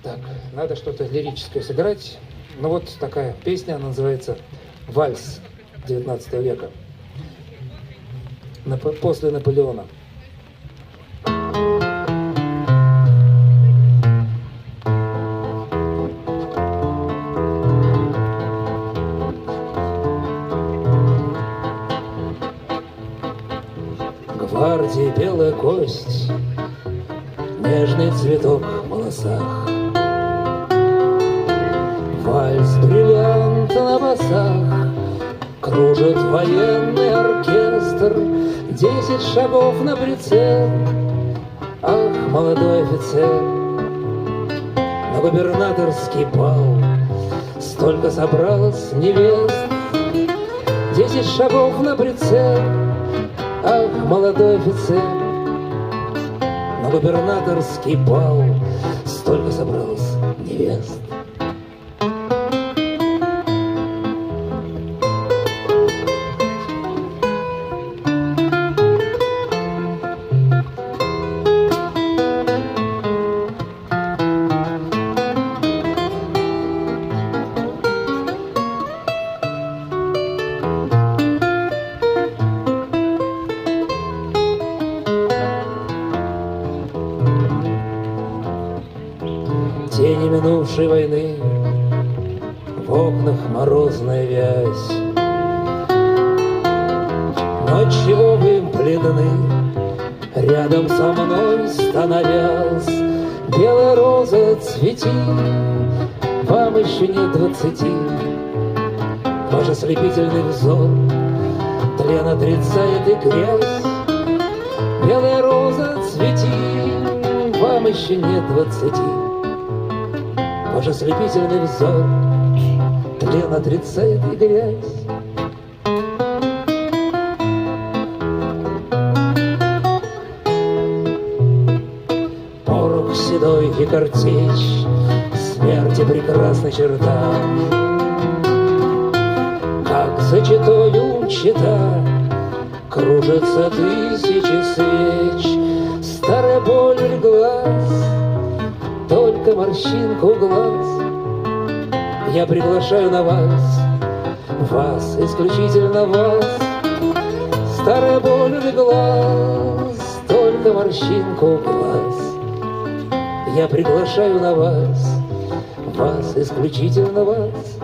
Так, надо что-то лирическое сыграть. Ну вот такая песня, она называется «Вальс» 19 века, после Наполеона. Гвардии белая кость, нежный цветок в волосах, вальс, бриллиант на басах, кружит военный оркестр, 10 шагов на прицел. Ах, молодой офицер, на губернаторский бал столько собралось невест, 10 шагов на прицел. Ах, молодой офицер, на губернаторский бал столько собралось невест. Тени минувшей войны, в окнах морозная вязь. Но чего вы им бледны, рядом со мной становясь? Белая роза, цвети, вам еще нет 20. Ваш ослепительный взор тлен отрицает и грязь. Белая роза, цвети, вам еще нет 20. Ваш ослепительный взор тлен отрицает и грязь. Порох седой и картечь, смерти прекрасной черта, как за читою чита кружатся тысячи свеч. Старая боль глаз, только морщинку глаз. Я приглашаю на вальс, вас, исключительно вас. Старая боль глаз, только морщинку глаз. Я приглашаю на вальс, вас, исключительно вас.